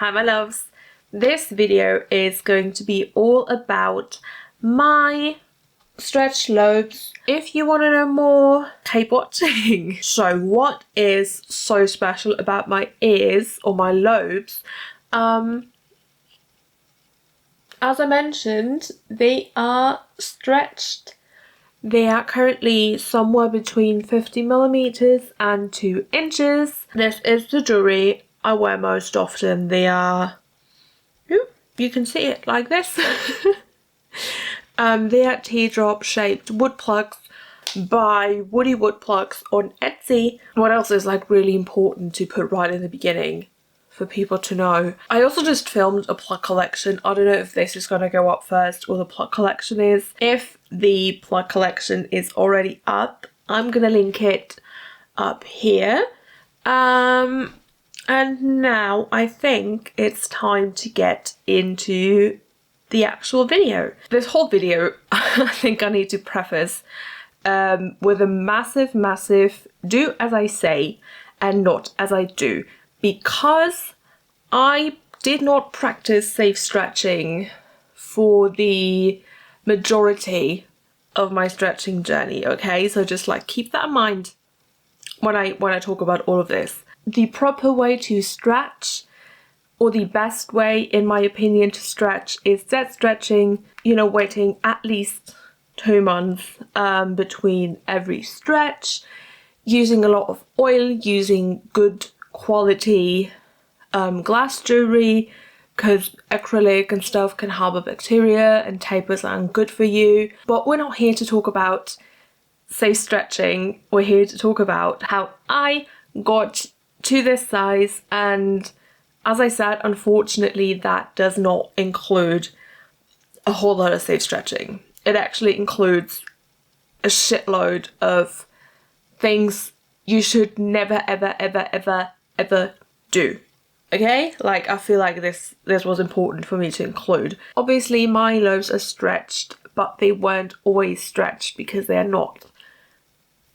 Hi my loves. This video is going to be all about my stretched lobes. If you want to know more, keep watching. So what is so special about my ears or my lobes? As I mentioned, they are stretched. They are currently somewhere between 50mm and 2 inches. This is the jewelry I wear most often. They are, you can see it like this. They are teardrop shaped wood plugs by Woody Wood Plugs on Etsy. What else is like really important to put right in the beginning for people to know? I also just filmed a plug collection. I don't know if this is going to go up first or the plug collection is. If the plug collection is already up, I'm going to link it up here. And now I think it's time to get into the actual video. This whole video, I think I need to preface with a massive do as I say and not as I do, because I did not practice safe stretching for the majority of my stretching journey, okay? So just like keep that in mind when I talk about all of this. The proper way to stretch, or the best way in my opinion to stretch, is dead stretching, you know, waiting at least 2 months between every stretch, using a lot of oil, using good quality glass jewelry, because acrylic and stuff can harbor bacteria and tapers aren't good for you. But we're not here to talk about safe stretching. We're here to talk about how I got to this size, and as I said, unfortunately that does not include a whole lot of safe stretching. It actually includes a shitload of things you should never ever do. Okay? Like, I feel like this was important for me to include. Obviously my lobes are stretched, but they weren't always stretched because they are not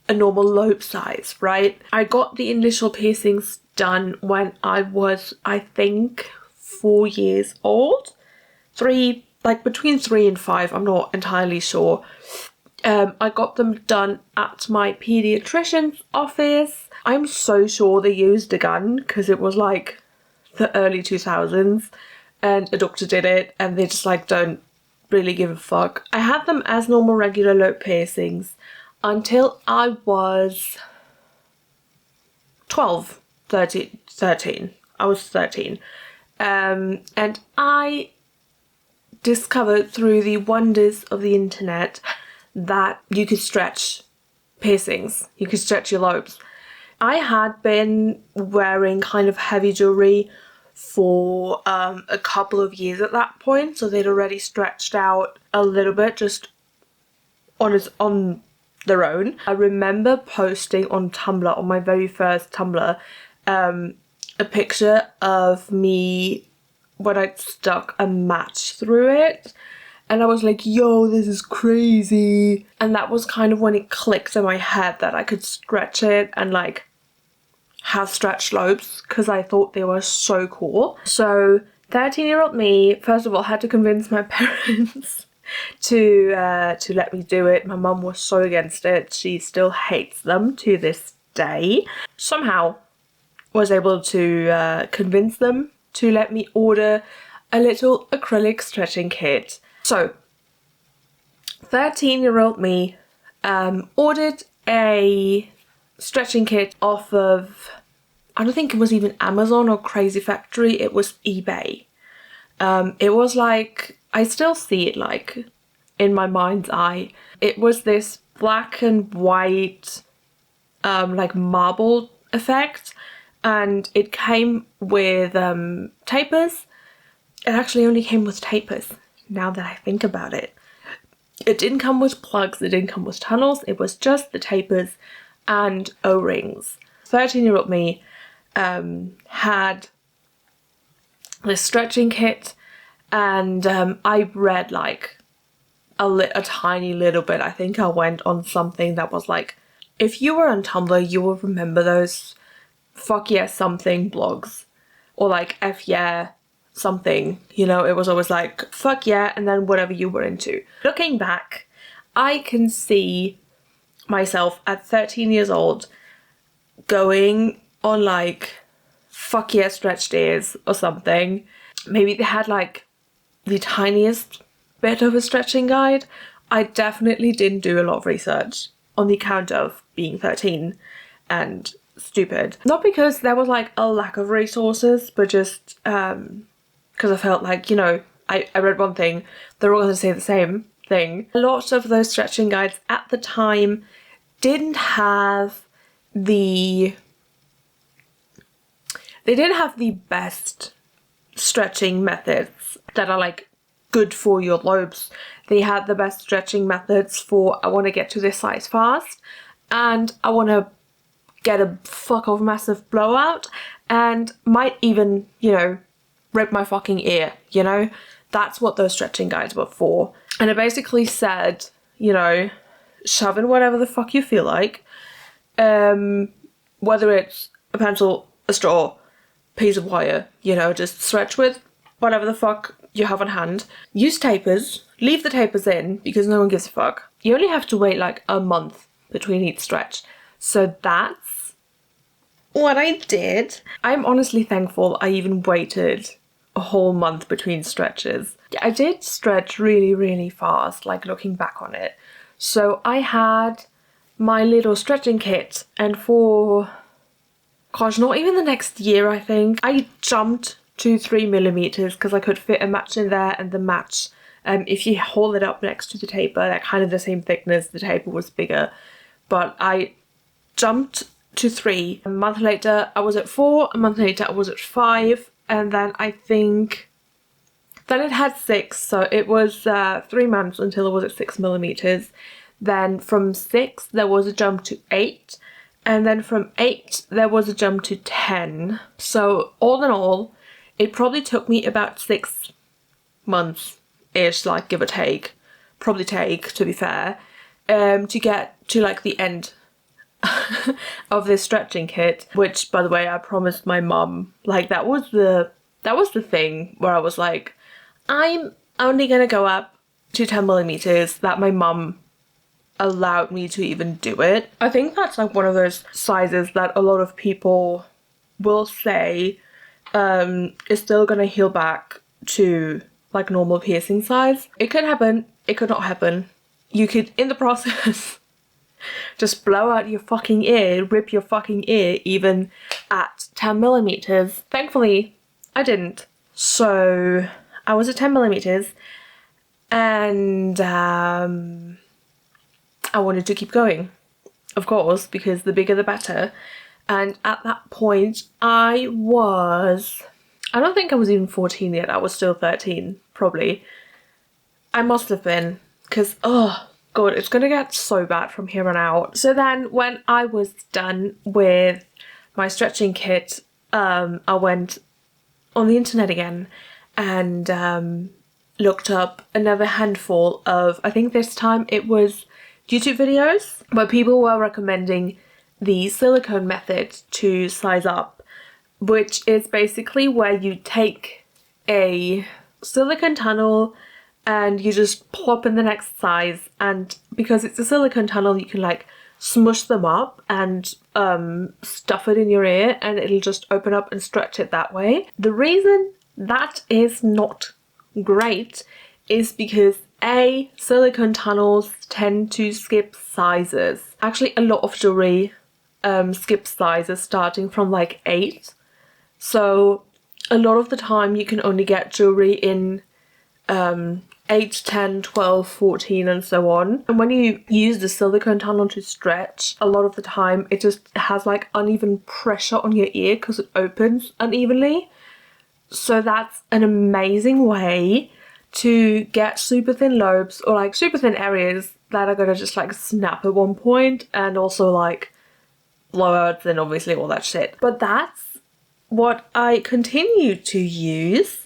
a normal lobe size, right? I got the initial piercings done when I was, I think, 4 years old. Between 3 and 5, I'm not entirely sure. I got them done at my pediatrician's office. I'm so sure they used a gun because it was like the early 2000s and a doctor did it and they just like don't really give a fuck. I had them as normal regular lobe piercings until I was 13. I was 13. And I discovered through the wonders of the internet that you could stretch piercings. You could stretch your lobes. I had been wearing kind of heavy jewelry for a couple of years at that point, so they'd already stretched out a little bit just on their own. I remember posting on Tumblr, on my very first Tumblr, a picture of me when I'd stuck a match through it, and I was like, yo, this is crazy. And that was kind of when it clicked in my head that I could stretch it and like have stretched lobes, because I thought they were so cool. So 13-year-old me, first of all, had to convince my parents to let me do it. My mum was so against it. She still hates them to this day. Somehow was able to convince them to let me order a little acrylic stretching kit. So 13-year-old me ordered a stretching kit off of, I don't think it was even Amazon or Crazy Factory, it was eBay. It was like, I still see it like in my mind's eye. It was this black and white like marble effect, and it came with tapers. It actually only came with tapers, now that I think about it. It didn't come with plugs, it didn't come with tunnels, it was just the tapers and O-rings. 13-year-old me had this stretching kit, and I read like a tiny little bit. I think I went on something that was like, if you were on Tumblr, you will remember those fuck yeah something blogs or like F yeah something, you know. It was always like fuck yeah and then whatever you were into. Looking back, I can see myself at 13 years old going on like fuck yeah stretch days or something. Maybe they had like the tiniest bit of a stretching guide. I definitely didn't do a lot of research on the account of being 13 and stupid. Not because there was like a lack of resources, but just because I felt like, you know, I read one thing, they're all going to say the same thing. A lot of those stretching guides at the time didn't have the best stretching methods that are like good for your lobes. They had the best stretching methods for I want to get to this size fast and I want to get a fuck off massive blowout and might even, you know, rip my fucking ear, you know? That's what those stretching guides were for. And it basically said, you know, shove in whatever the fuck you feel like. Whether it's a pencil, a straw, piece of wire, you know, just stretch with whatever the fuck you have on hand. Use tapers, leave the tapers in because no one gives a fuck. You only have to wait like a month between each stretch. So that's what I did. I'm honestly thankful I even waited a whole month between stretches. I did stretch really, really fast, like looking back on it. So I had my little stretching kit and for, gosh, not even the next year I think, I jumped to 3mm because I could fit a match in there and the match, if you hold it up next to the taper, they're kind of the same thickness, the taper was bigger, but I jumped to 3. A month later I was at 4, a month later I was at 5, and then I think then it had 6, so it was 3 months until it was at 6mm. Then from 6 there was a jump to 8, and then from 8 there was a jump to 10. So all in all, it probably took me about 6 months-ish, like give or take, probably take to be fair, to get to like the end of this stretching kit, which by the way I promised my mum. Like that was the thing where I was like, I'm only gonna go up to 10mm, that my mum allowed me to even do it. I think that's like one of those sizes that a lot of people will say is still gonna heal back to like normal piercing size. It could happen, it could not happen. You could in the process just blow out your fucking ear, rip your fucking ear even at 10mm. Thankfully I didn't. So I was at 10mm and I wanted to keep going, of course, because the bigger the better. And at that point I don't think I was even 14 yet, I was still 13 probably. I must have been, because oh god, it's gonna get so bad from here on out. So then when I was done with my stretching kit, I went on the internet again and looked up another handful of, I think this time it was YouTube videos where people were recommending the silicone method to size up, which is basically where you take a silicone tunnel and you just plop in the next size, and because it's a silicone tunnel you can like smush them up and stuff it in your ear and it'll just open up and stretch it that way. The reason that is not great is because A, silicone tunnels tend to skip sizes. Actually a lot of jewelry skips sizes starting from like 8, so a lot of the time you can only get jewelry in 8, 10, 12, 14 and so on. And when you use the silicone tunnel to stretch, a lot of the time it just has like uneven pressure on your ear because it opens unevenly. So that's an amazing way to get super thin lobes or like super thin areas that are gonna just like snap at one point, and also like blowouts and obviously all that shit. But that's what I continue to use.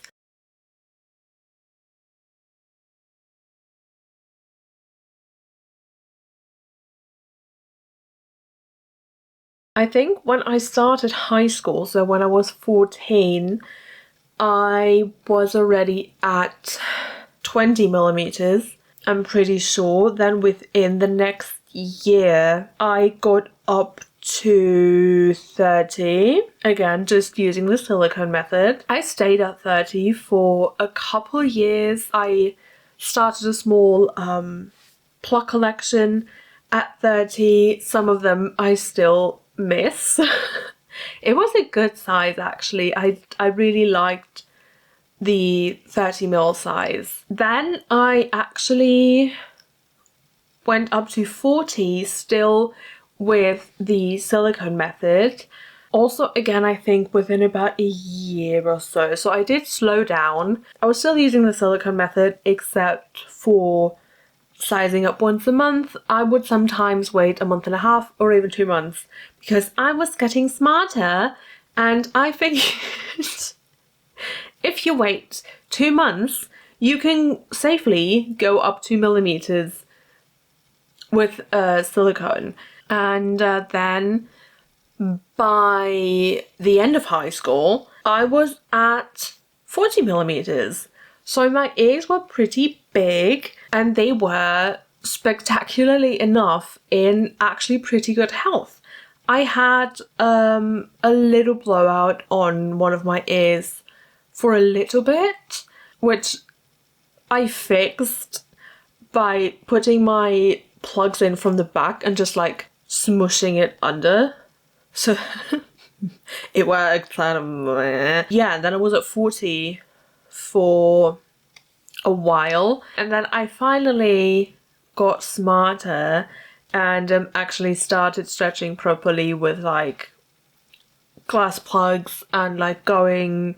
I think when I started high school, so when I was 14, I was already at 20 millimeters, I'm pretty sure. Then within the next year, I got up to 30. Again, just using the silicone method. I stayed at 30 for a couple years. I started a small plug collection at 30. Some of them I still miss. It was a good size actually. I really liked the 30mm size. Then I actually went up to 40 still with the silicone method. Also, again, I think within about a year or so. So I did slow down. I was still using the silicone method except for sizing up once a month. I would sometimes wait a month and a half or even 2 months because I was getting smarter, and I figured if you wait 2 months, you can safely go up 2 millimeters with silicone. And then by the end of high school, I was at 40 millimeters. So my ears were pretty big, and they were spectacularly enough in actually pretty good health. I had a little blowout on one of my ears for a little bit, which I fixed by putting my plugs in from the back and just like smushing it under. So it worked. Yeah, and then I was at 40 for a while, and then I finally got smarter and actually started stretching properly with like glass plugs and like going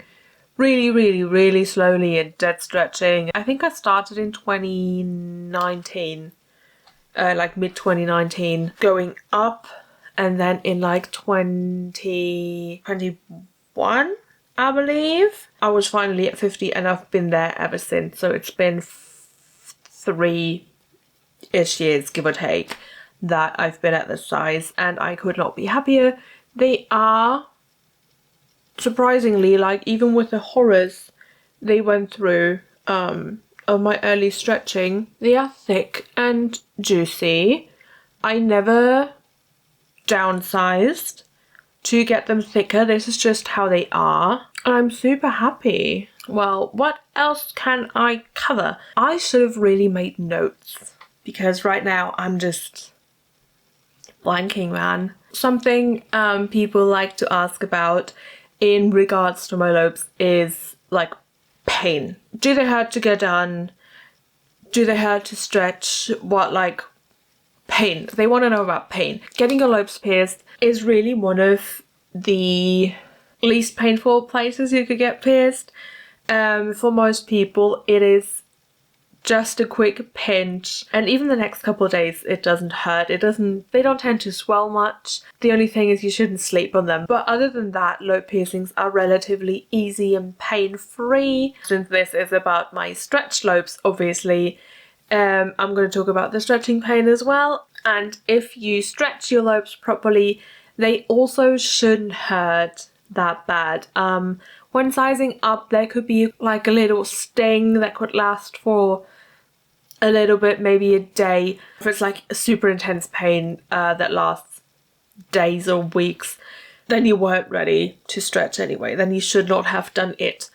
really slowly and dead stretching. I think I started in 2019, like mid 2019, going up, and then in like 2021, I believe, I was finally at 50, and I've been there ever since. So it's been 3-ish years, give or take, that I've been at this size, and I could not be happier. They are surprisingly, like, even with the horrors they went through of my early stretching, they are thick and juicy. I never downsized to get them thicker. This is just how they are, and I'm super happy. Well, what else can I cover? I should have really made notes because right now I'm just blanking, man. Something people like to ask about in regards to my lobes is like pain. Do they hurt to get done? Do they hurt to stretch? What, like, pain? They want to know about pain. Getting your lobes pierced is really one of the least painful places you could get pierced. For most people, it is just a quick pinch, and even the next couple of days it doesn't hurt. They don't tend to swell much. The only thing is you shouldn't sleep on them. But other than that, lobe piercings are relatively easy and pain-free. Since this is about my stretched lobes, obviously, I'm going to talk about the stretching pain as well. And if you stretch your lobes properly, they also shouldn't hurt that bad. When sizing up, there could be like a little sting that could last for a little bit, maybe a day. If it's like a super intense pain that lasts days or weeks, then you weren't ready to stretch anyway. Then you should not have done it.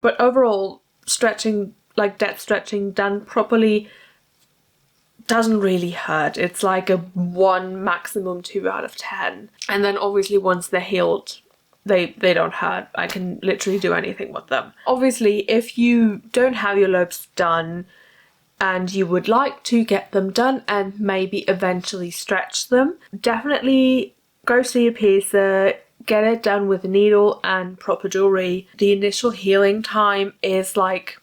But overall, stretching, like dead stretching done properly, doesn't really hurt. It's like a 1, maximum 2 out of 10. And then obviously once they're healed, they don't hurt. I can literally do anything with them. Obviously, if you don't have your lobes done and you would like to get them done and maybe eventually stretch them, definitely go see a piercer, get it done with a needle and proper jewelry. The initial healing time is like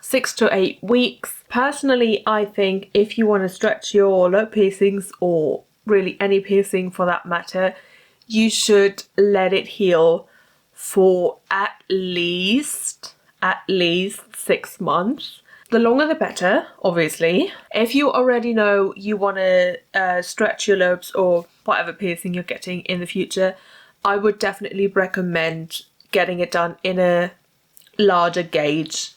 6 to 8 weeks. Personally, I think if you want to stretch your lobe piercings, or really any piercing for that matter, you should let it heal for at least 6 months. The longer the better, obviously. If you already know you want to stretch your lobes or whatever piercing you're getting in the future, I would definitely recommend getting it done in a larger gauge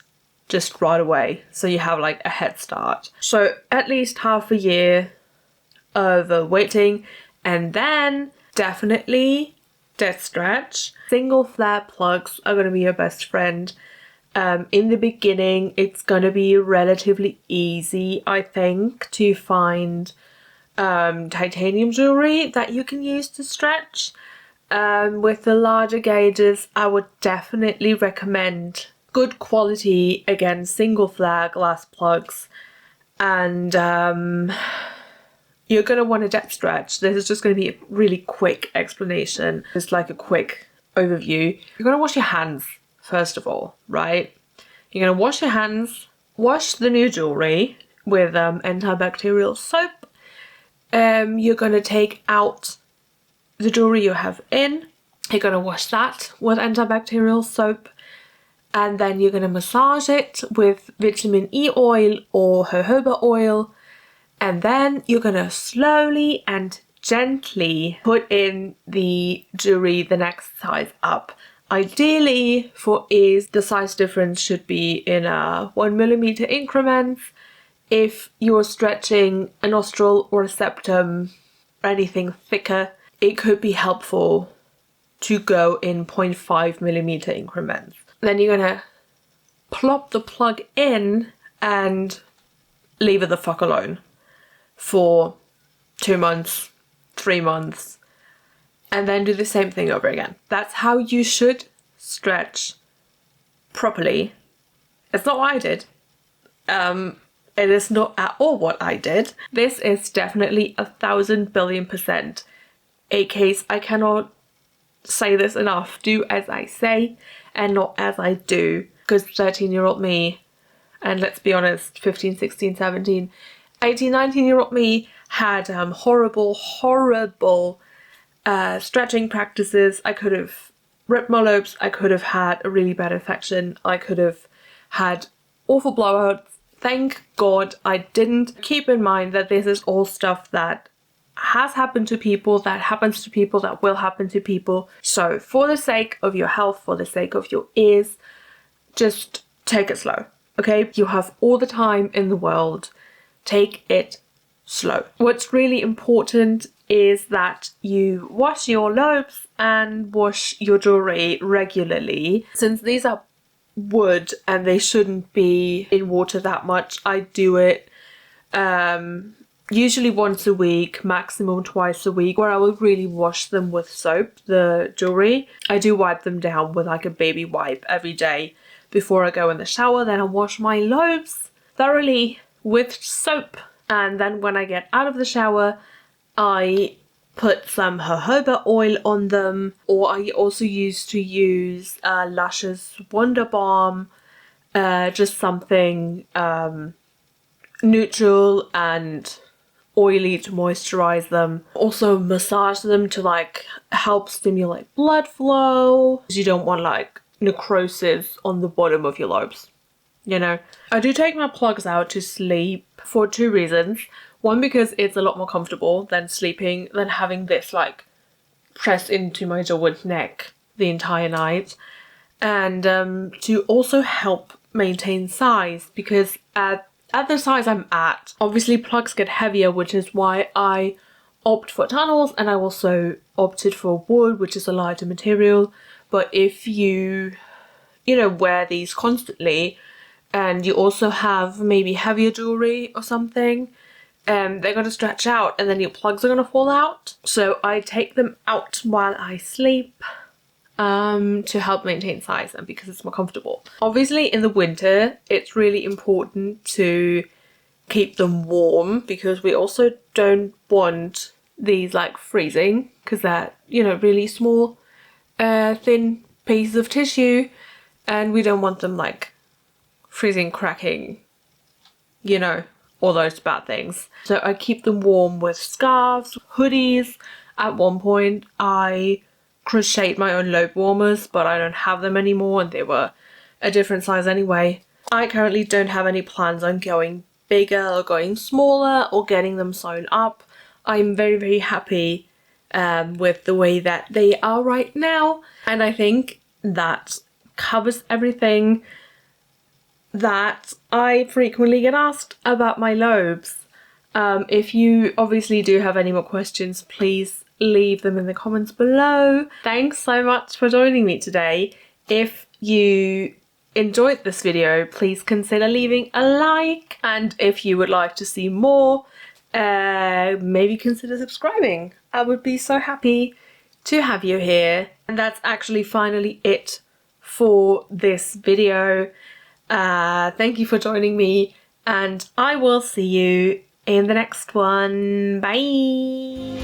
just right away, so you have like a head start. So at least half a year of waiting, and then definitely dead stretch. Single flare plugs are going to be your best friend. In the beginning, it's going to be relatively easy, I think, to find titanium jewelry that you can use to stretch. With the larger gauges, I would definitely recommend good quality, again, single flare glass plugs. And you're going to want a dead stretch. This is just going to be a really quick explanation. Just like a quick overview. You're going to wash your hands, first of all, right? You're going to wash your hands, wash the new jewelry with antibacterial soap. You're going to take out the jewelry you have in. You're going to wash that with antibacterial soap. And then you're going to massage it with vitamin E oil or jojoba oil. And then you're going to slowly and gently put in the jewelry the next size up. Ideally, for ease, the size difference should be in 1mm increments. If you're stretching a nostril or a septum or anything thicker, it could be helpful to go in 0.5mm increments. Then you're gonna plop the plug in and leave it the fuck alone for 2 months, 3 months, and then do the same thing over again. That's how you should stretch properly. It's not what I did. It is not at all what I did. This is definitely 1,000 billion% a case. I cannot say this enough. Do as I say and not as I do. Because 13-year-old me, and let's be honest, 15, 16, 17, 18, 19-year-old me had horrible stretching practices. I could have ripped my lobes. I could have had a really bad infection. I could have had awful blowouts. Thank God I didn't. Keep in mind that this is all stuff that has happened to people, that happens to people, that will happen to people. So for the sake of your health, for the sake of your ears, just take it slow, okay? You have all the time in the world. Take it slow. What's really important is that you wash your lobes and wash your jewelry regularly. Since these are wood and they shouldn't be in water that much, I do it usually once a week, maximum twice a week, where I will really wash them with soap, the jewelry. I do wipe them down with like a baby wipe every day before I go in the shower. Then I wash my lobes thoroughly with soap. And then when I get out of the shower, I put some jojoba oil on them, or I also used to use Lush's Wonder Balm, just something neutral and oily to moisturize them. Also massage them to like help stimulate blood flow, because you don't want like necrosis on the bottom of your lobes, you know. I do take my plugs out to sleep for 2 reasons. One, because it's a lot more comfortable than sleeping, than having this like pressed into my jaw and neck the entire night. And to also help maintain size, because at the size I'm at, obviously plugs get heavier, which is why I opt for tunnels, and I also opted for wood, which is a lighter material. But if you know, wear these constantly, and you also have maybe heavier jewelry or something, they're going to stretch out and then your plugs are going to fall out. So I take them out while I sleep to help maintain size and because it's more comfortable. Obviously in the winter it's really important to keep them warm, because we also don't want these like freezing, because they're, you know, really small thin pieces of tissue, and we don't want them like freezing, cracking, you know, all those bad things. So I keep them warm with scarves, hoodies. At one point I crocheted my own lobe warmers, but I don't have them anymore and they were a different size anyway. I currently don't have any plans on going bigger or going smaller or getting them sewn up. I'm very, very happy with the way that they are right now, and I think that covers everything that I frequently get asked about my lobes. If you obviously do have any more questions, please leave them in the comments below. Thanks so much for joining me today. If you enjoyed this video, please consider leaving a like, and if you would like to see more, maybe consider subscribing. I would be so happy to have you here. And that's actually finally it for this video. Thank you for joining me, and I will see you in the next one. Bye!